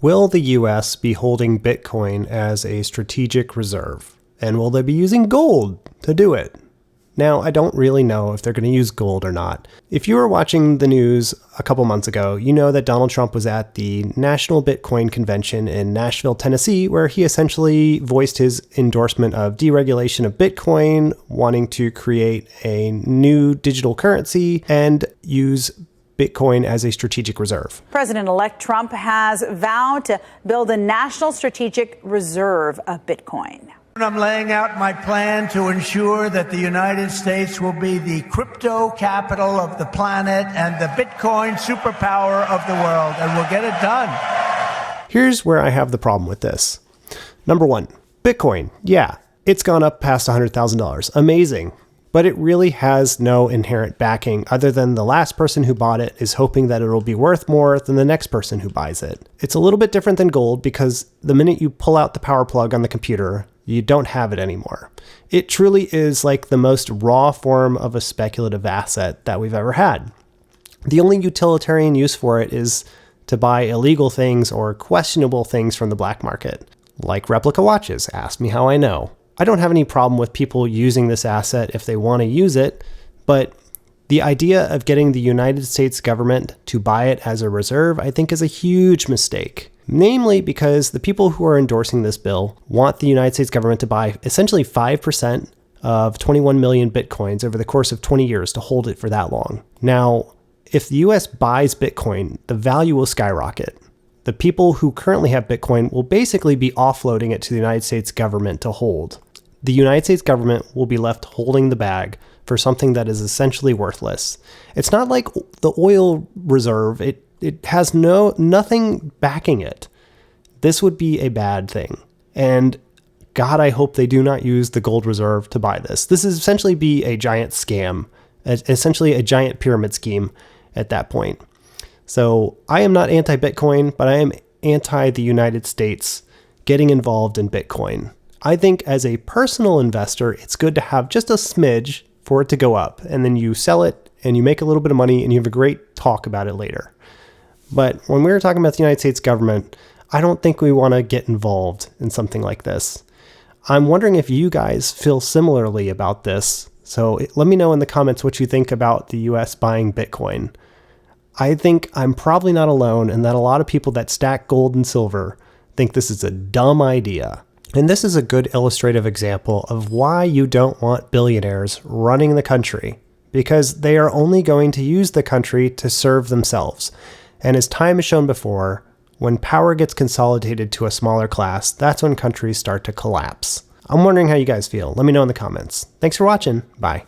Will the US be holding Bitcoin as a strategic reserve? And will they be using gold to do it? Now, I don't really know if they're going to use gold or not. If you were watching the news a couple months ago, you know that Donald Trump was at the National Bitcoin Convention in Nashville, Tennessee, where he essentially voiced his endorsement of deregulation of Bitcoin, wanting to create a new digital currency and use Bitcoin as a strategic reserve. President-elect Trump has vowed to build a national strategic reserve of Bitcoin. I'm laying out my plan to ensure that the United States will be the crypto capital of the planet and the Bitcoin superpower of the world, and we'll get it done. Here's where I have the problem with this. Number one, Bitcoin. Yeah, it's gone up past $100,000. Amazing. But it really has no inherent backing other than the last person who bought it is hoping that it'll be worth more than the next person who buys it. It's a little bit different than gold because the minute you pull out the power plug on the computer, you don't have it anymore. It truly is like the most raw form of a speculative asset that we've ever had. The only utilitarian use for it is to buy illegal things or questionable things from the black market, like replica watches. Ask me how I know. I don't have any problem with people using this asset if they want to use it, but the idea of getting the United States government to buy it as a reserve, I think, is a huge mistake. Namely because the people who are endorsing this bill want the United States government to buy essentially 5% of 21 million Bitcoins over the course of 20 years to hold it for that long. Now, if the US buys Bitcoin, the value will skyrocket. The people who currently have Bitcoin will basically be offloading it to the United States government to hold. The United States government will be left holding the bag for something that is essentially worthless. It's not like the oil reserve. It has nothing backing it. This would be a bad thing. And God, I hope they do not use the gold reserve to buy this. This is essentially be a giant scam, essentially a giant pyramid scheme at that point. So I am not anti-Bitcoin, but I am anti the United States getting involved in Bitcoin. I think as a personal investor, it's good to have just a smidge for it to go up, and then you sell it and you make a little bit of money and you have a great talk about it later. But when we're talking about the United States government, I don't think we want to get involved in something like this. I'm wondering if you guys feel similarly about this. So let me know in the comments what you think about the US buying Bitcoin. I think I'm probably not alone, and that a lot of people that stack gold and silver think this is a dumb idea. And this is a good illustrative example of why you don't want billionaires running the country, because they are only going to use the country to serve themselves. And as time has shown before, when power gets consolidated to a smaller class, that's when countries start to collapse. I'm wondering how you guys feel. Let me know in the comments. Thanks for watching. Bye.